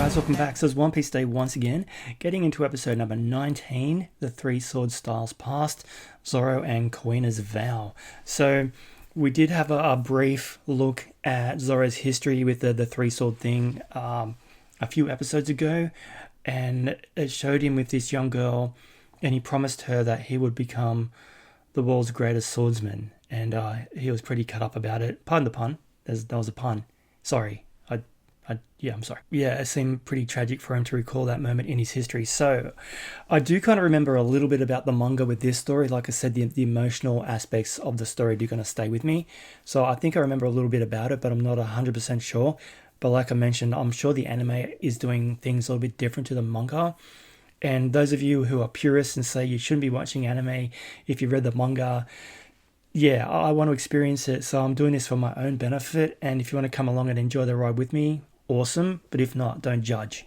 guys, welcome back. So it's One Piece Day once again, getting into episode number 19, The Three Sword Styles Past, Zoro and Kuina's Vow. So we did have a brief look at Zoro's history with the three sword thing a few episodes ago, and it showed him with this young girl, and he promised her that he would become the world's greatest swordsman, and he was pretty cut up about it. Pardon the pun. That was a pun. Sorry. I'm sorry. Yeah, it seemed pretty tragic for him to recall that moment in his history. So I do kind of remember a little bit about the manga with this story. Like I said, the emotional aspects of the story do kind of stay with me. So I think I remember a little bit about it, but I'm not 100% sure. But like I mentioned, I'm sure the anime is doing things a little bit different to the manga. And those of you who are purists and say you shouldn't be watching anime if you read the manga, yeah, I want to experience it. So I'm doing this for my own benefit. And if you want to come along and enjoy the ride with me, awesome. But if not, don't judge.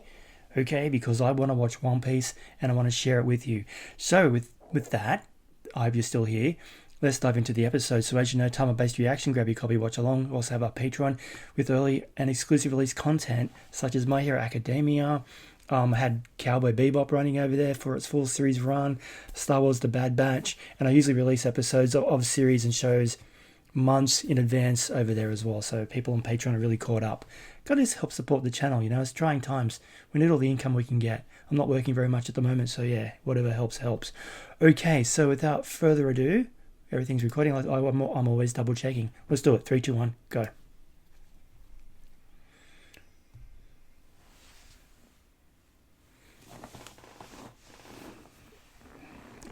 Okay? Because I want to watch One Piece and I want to share it with you. So with that, I hope you're still here. Let's dive into the episode. So as you know, timer-based reaction, grab your copy, watch along. We also have our Patreon with early and exclusive release content such as My Hero Academia. I had Cowboy Bebop running over there for its full series run, Star Wars The Bad Batch, and I usually release episodes of series and shows months in advance over there as well. So people on Patreon are really caught up. Got to help support the channel, you know, it's trying times. We need all the income we can get. I'm not working very much at the moment, so yeah, whatever helps, helps. Okay, so without further ado, everything's recording. I'm always double checking. Let's do it. 3, 2, 1, go.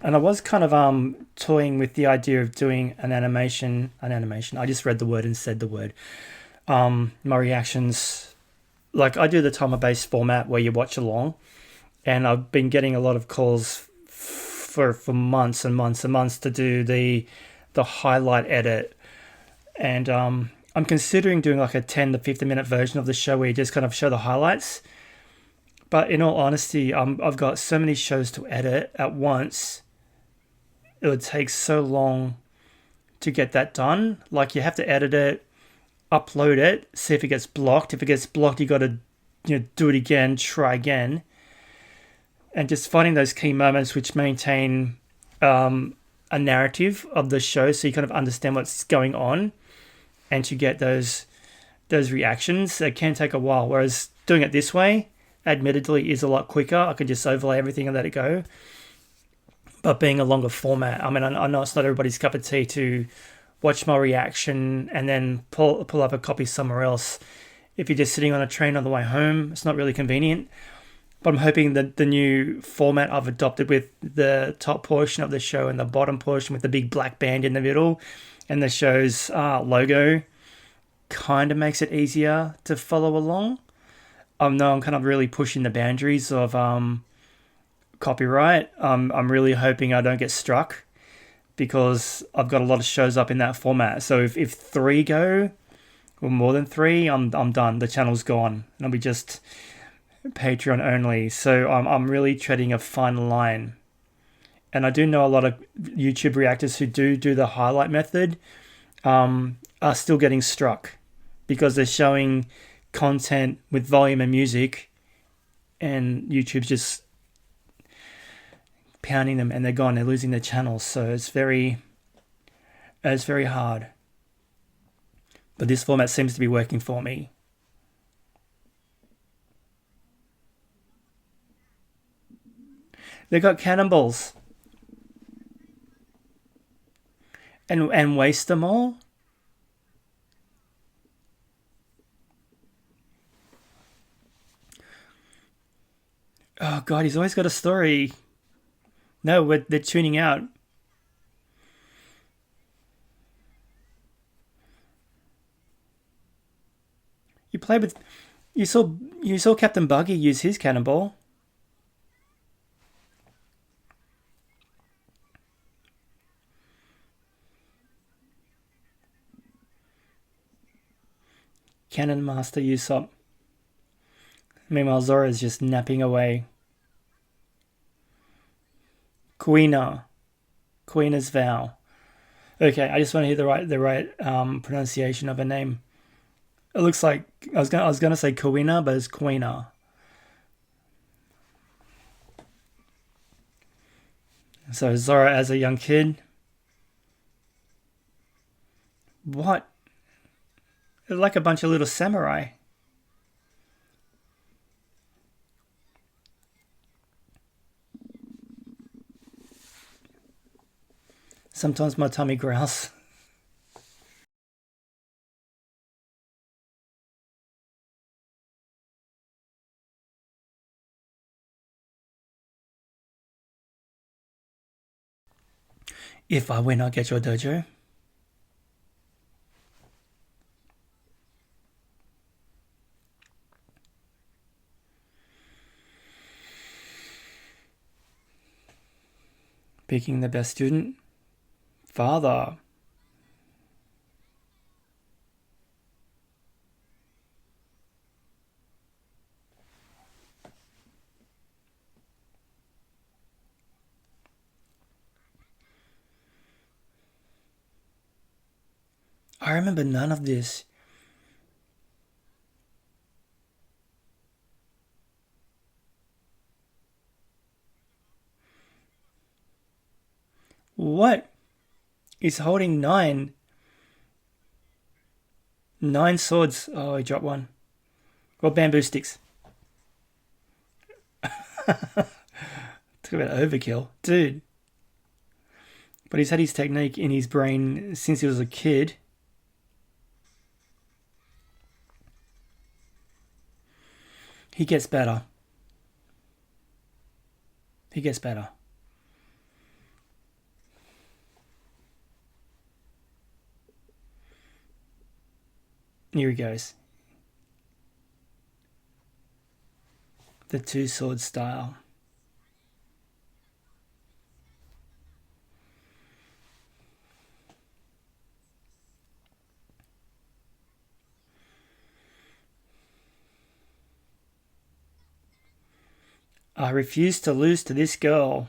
And I was kind of toying with the idea of doing an animation. I just read the word and said the word. My reactions, like I do the timer-based format where you watch along, and I've been getting a lot of calls for months and months and months to do the highlight edit, and I'm considering doing like a 10 to 15 minute version of the show where you just kind of show the highlights. But in all honesty, I've got so many shows to edit at once. It would take so long to get that done. Like you have to edit it, upload it, see if it gets blocked. If it gets blocked, you got to do it again, try again, and just finding those key moments which maintain a narrative of the show, so you kind of understand what's going on, and to get those reactions. It can take a while. Whereas doing it this way, admittedly, is a lot quicker. I can just overlay everything and let it go. But being a longer format, I mean, I know it's not everybody's cup of tea to watch my reaction and then pull up a copy somewhere else. If you're just sitting on a train on the way home, it's not really convenient. But I'm hoping that the new format I've adopted with the top portion of the show and the bottom portion with the big black band in the middle and the show's logo kind of makes it easier to follow along. I'm kind of really pushing the boundaries of copyright. I'm really hoping I don't get struck because I've got a lot of shows up in that format. So if 3 go, or more than 3, I'm done. The channel's gone. And I'll be just Patreon only. So I'm really treading a fine line. And I do know a lot of YouTube reactors who do the highlight method are still getting struck because they're showing content with volume and music, and YouTube's just pounding them and they're gone. They're losing their channels. So it's very hard. But this format seems to be working for me. They got cannonballs. And waste them all? Oh God, he's always got a story. No, they're tuning out. You saw Captain Buggy use his cannonball. Cannon Master Usopp. Meanwhile, Zoro is just napping away. Kuina's Vow. Okay, I just want to hear the right pronunciation of her name. It looks like I was gonna say Kuina, but it's Kuina. So Zoro as a young kid. What? They're like a bunch of little samurai. Sometimes my tummy growls. If I win, I'll get your dojo. Picking the best student. Father. I remember none of this. What? He's holding 9. 9 swords. Oh, he dropped one. Well, bamboo sticks. Talk about overkill. Dude. But he's had his technique in his brain since he was a kid. He gets better. He gets better. Here he goes. The 2-sword style. I refuse to lose to this girl.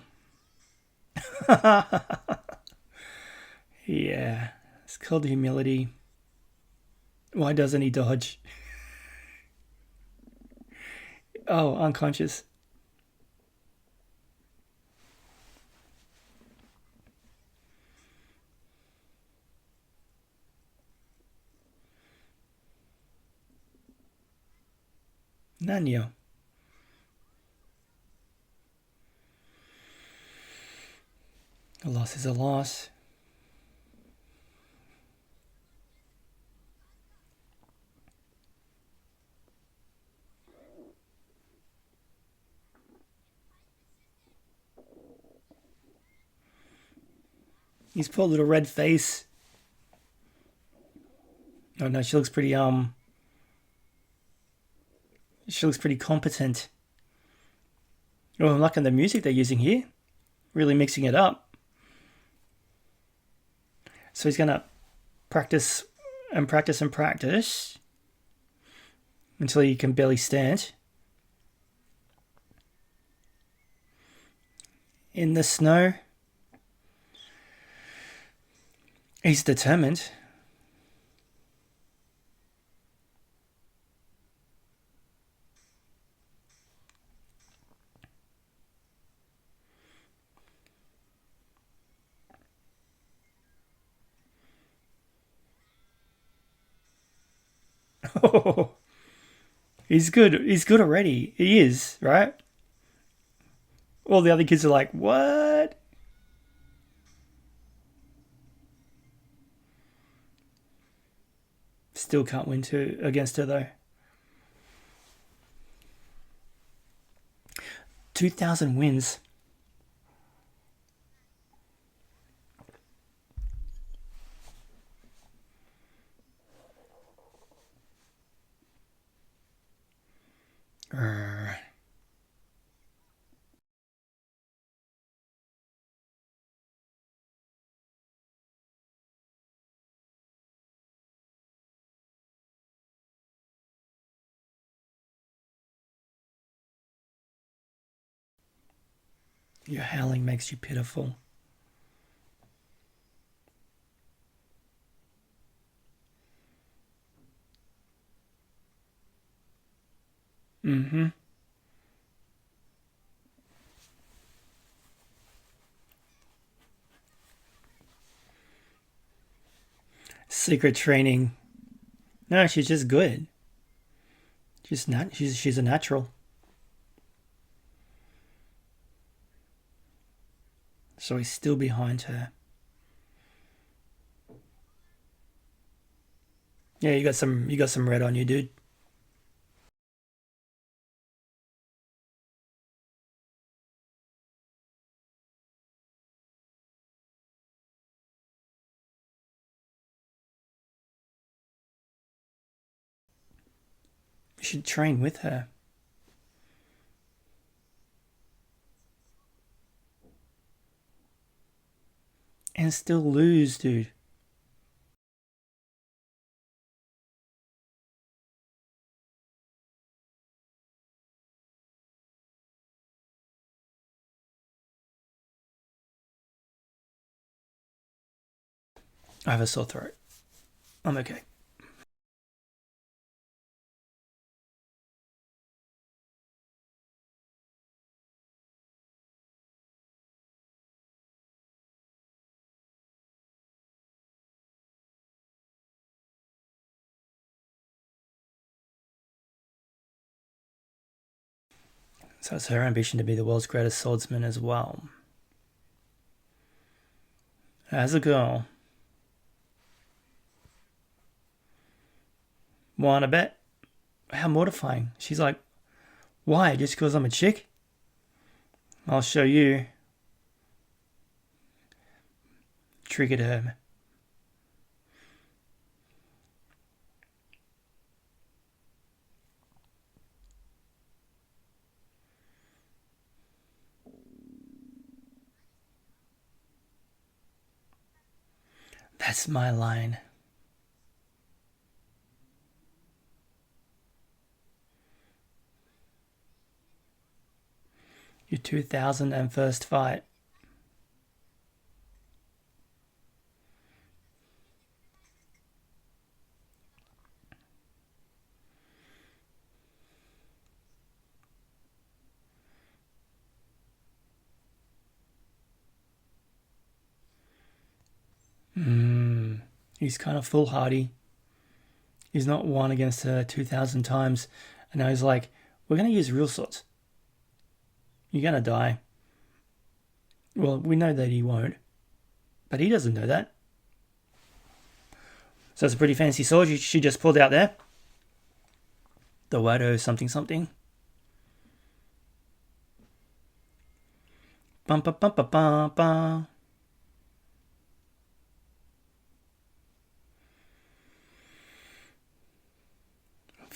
Yeah, it's called humility. Why doesn't he dodge? Oh, unconscious. Nanyo. A loss is a loss. His poor little red face. Oh no, she looks pretty she looks pretty competent. Oh, I'm liking the music they're using here. Really mixing it up. So he's gonna practice and practice and practice until he can barely stand. In the snow. He's determined. Oh, he's good. He's good already. He is, right? All the other kids are like, what? Still can't win against her though. 2,000 wins. Your howling makes you pitiful. Mm-hmm. Secret training. No, she's just good. She's a natural. So he's still behind her. Yeah, you got some red on you, dude. You should train with her. And still lose, dude. I have a sore throat. I'm okay. So it's her ambition to be the world's greatest swordsman as well. As a girl. Want to bet? How mortifying. She's like, why? Just because I'm a chick? I'll show you. Triggered her. That's my line. Your 2001st fight. He's kind of foolhardy. He's not won against her 2,000 times. And now he's like, we're going to use real swords. You're going to die. Well, we know that he won't. But he doesn't know that. So it's a pretty fancy sword she just pulled out there. The Waiehu something something. Bum ba bum ba bum bum.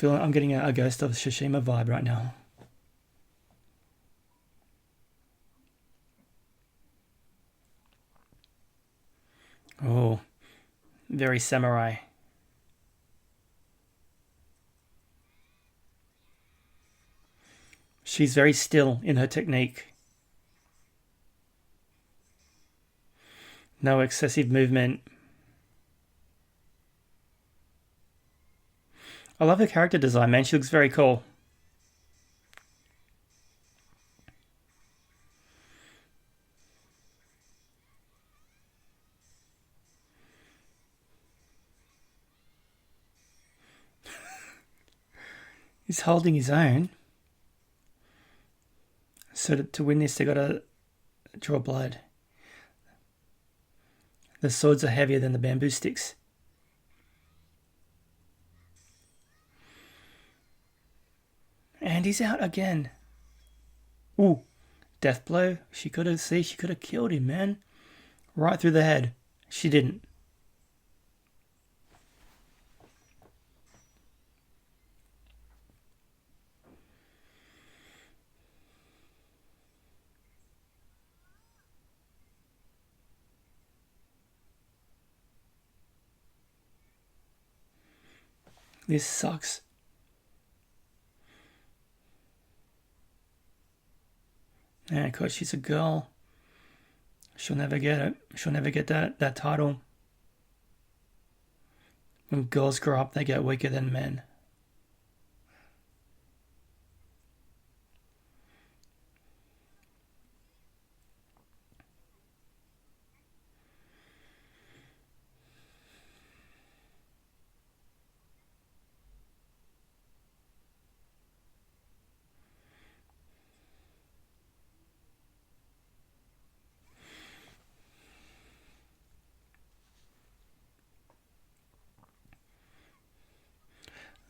I'm getting a Ghost of Tsushima vibe right now. Oh, very samurai. She's very still in her technique. No excessive movement. I love her character design, man. She looks very cool. He's holding his own. So to win this, they gotta draw blood. The swords are heavier than the bamboo sticks. And he's out again. Ooh, death blow. She could have killed him, man. Right through the head. She didn't. This sucks. And of course, she's a girl. She'll never get it. She'll never get that title. When girls grow up, they get weaker than men.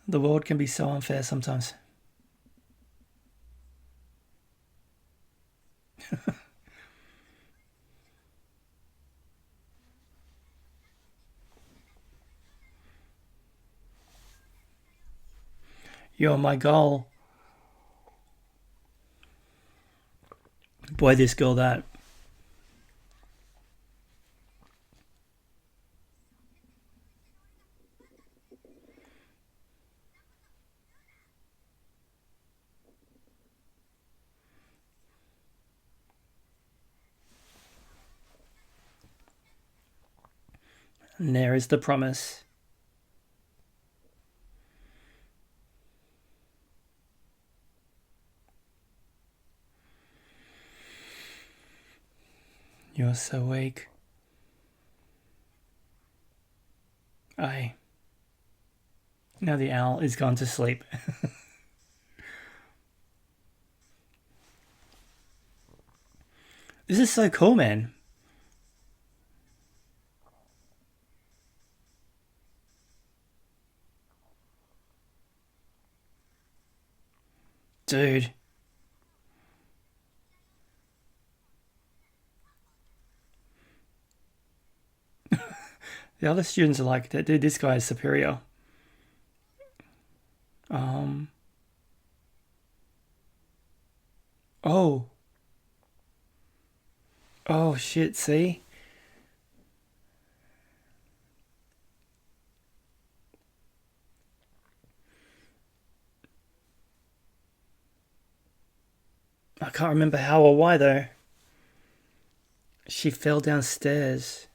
The world can be so unfair sometimes. You're my goal. Boy, this girl that. And there is the promise. You're so weak. Now the owl is gone to sleep. This is so cool, man. Dude. The other students are like, dude, this guy is superior. Oh. Oh, shit, see? I can't remember how or why, though. She fell downstairs.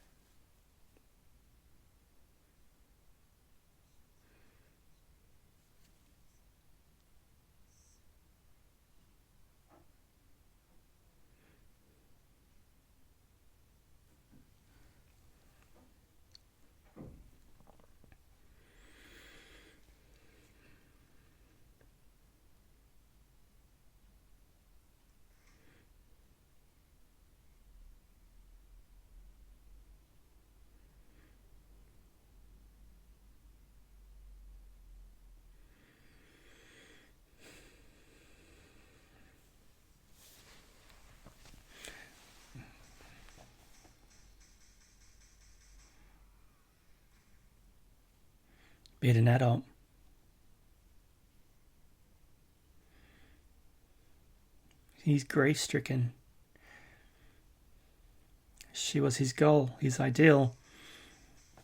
Being an adult. He's grief-stricken. She was his goal, his ideal,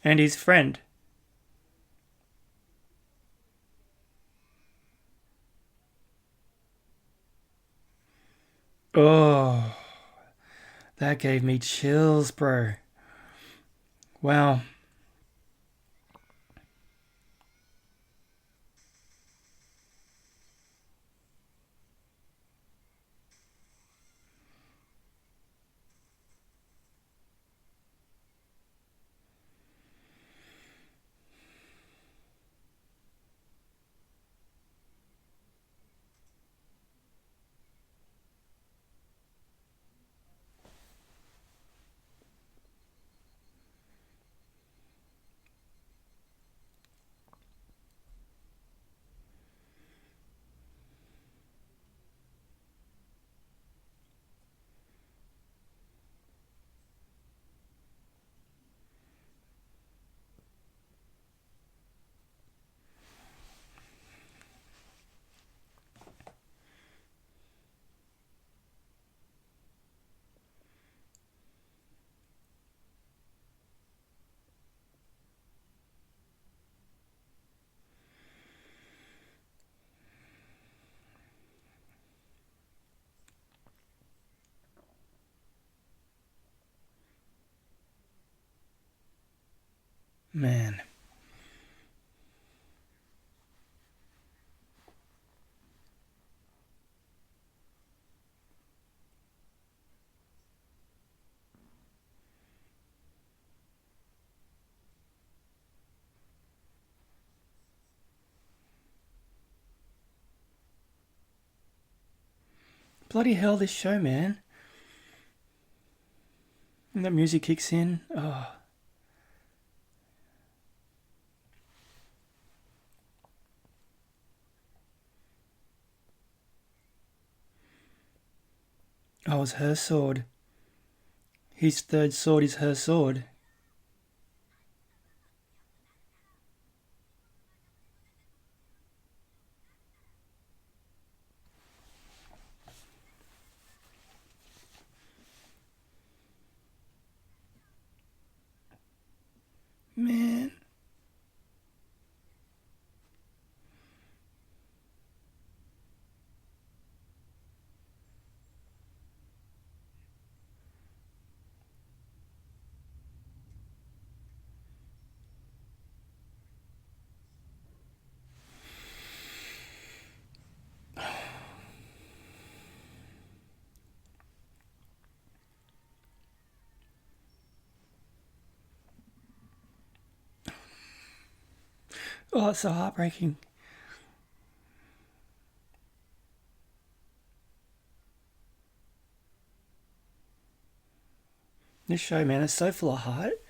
and his friend. Oh, that gave me chills, bro. Wow. Man. Bloody hell, this show, man. And that music kicks in. Oh. Oh, it's her sword. His third sword is her sword. Man. Oh, it's so heartbreaking. This show, man, it's so full of heart.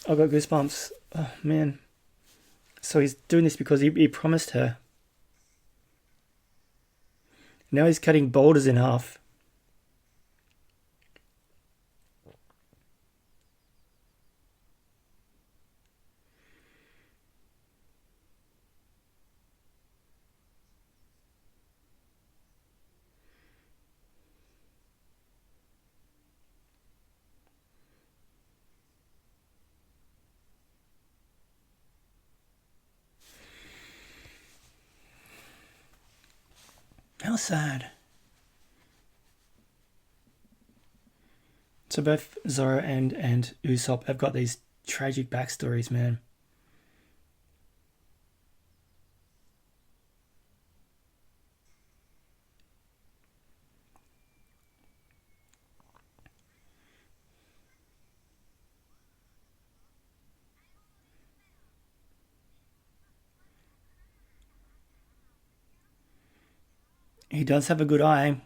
I've got goosebumps. Oh, man. So he's doing this because he promised her. Now he's cutting boulders in half. How sad. So both Zoro and Usopp have got these tragic backstories, man. He does have a good eye.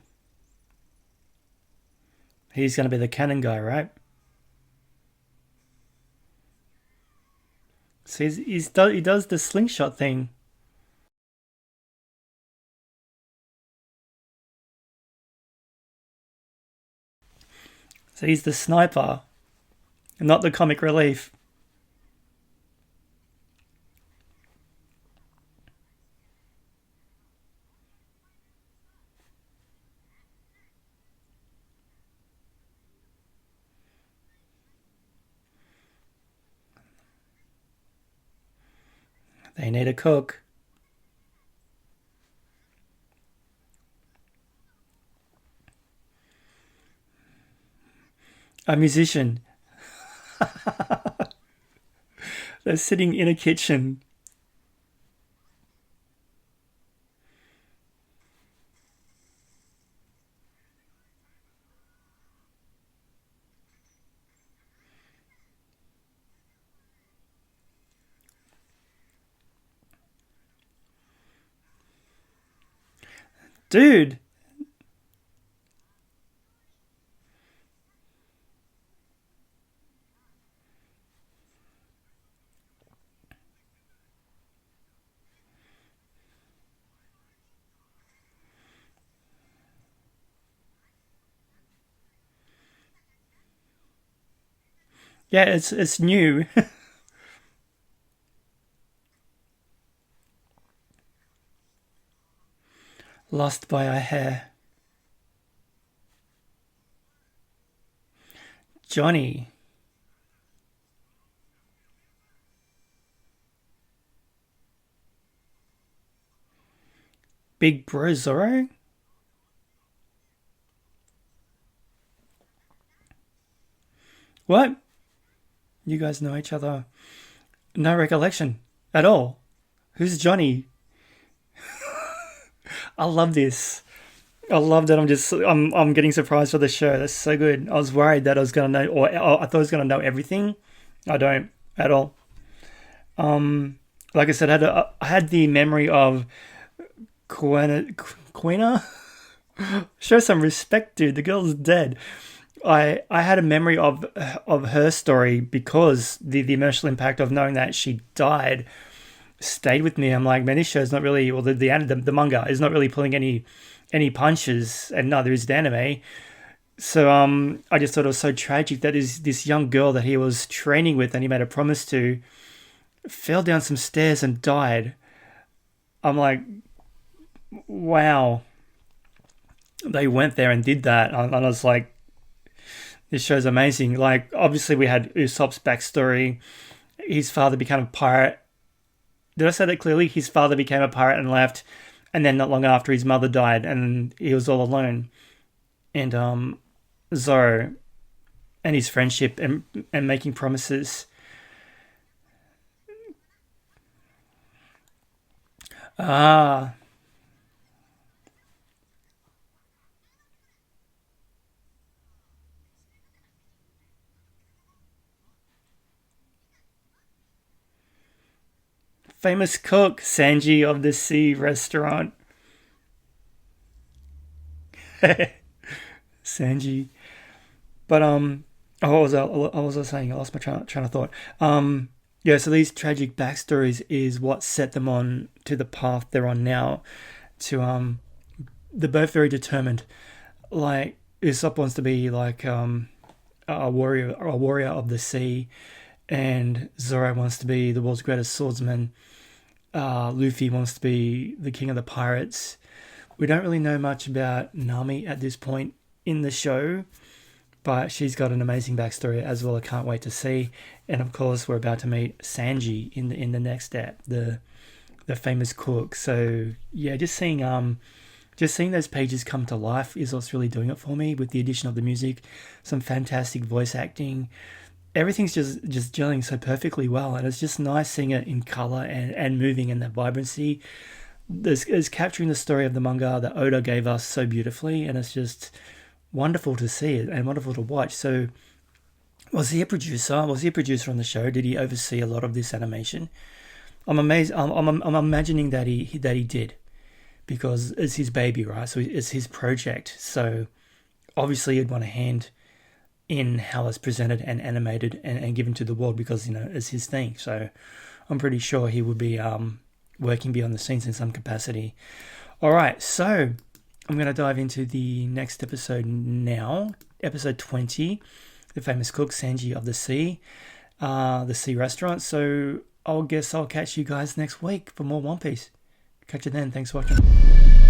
He's going to be the Canon guy, right? So he does the slingshot thing. So he's the sniper, and not the comic relief. They need a cook. A musician. They're sitting in a kitchen. Dude. Yeah, it's new. Lost by a hair. Johnny. Big bro Zoro? What? You guys know each other. No recollection at all. Who's Johnny? I love this. I love that I'm getting surprised for the show. That's so good. I was worried that I was gonna know, or I thought I was gonna know everything. I don't at all. Like I said, I had the memory of Kuina. Show some respect, dude. The girl's dead. I had a memory of her story because the emotional impact of knowing that she died stayed with me. I'm like, man, this show's not really, well, the manga is not really pulling any and he punches, and neither is the anime. So I just thought it was so tragic that this young girl that he was training with and he made a promise to fell down some stairs and died. I'm like, wow. They went there and did that. And I was like, this show's amazing. Like, obviously we had Usopp's backstory. His father became a pirate. Did I say that clearly? His father became a pirate and left. And then not long after, his mother died and he was all alone. And Zoro and his friendship and making promises. Ah, famous cook, Sanji of the Sea restaurant. Sanji. But what was I saying? I lost my train of thought. Yeah, so these tragic backstories is what set them on to the path they're on now. To they're both very determined. Like Usopp wants to be like a warrior of the sea, and Zoro wants to be the world's greatest swordsman. Luffy wants to be the king of the pirates. We don't really know much about Nami at this point in the show, but she's got an amazing backstory as well. I can't wait to see. And of course, we're about to meet Sanji in the next step, the famous cook. So yeah, just seeing those pages come to life is what's really doing it for me. With the addition of the music, some fantastic voice acting, everything's just gelling so perfectly well, and it's just nice seeing it in color and moving in that vibrancy. It's capturing the story of the manga that Oda gave us so beautifully, and it's just wonderful to see it and wonderful to watch. So, was he a producer? Was he a producer on the show? Did he oversee a lot of this animation? I'm amazed. I'm imagining that he did, because it's his baby, right? So it's his project. So obviously, he'd want a hand in how it's presented and animated and given to the world, because it's his thing. So I'm pretty sure he would be working behind the scenes in some capacity. All right, so I'm going to dive into the next episode now, episode 20, the famous cook Sanji of the sea restaurant. So I'll catch you guys next week for more One Piece. Catch you then. Thanks for watching.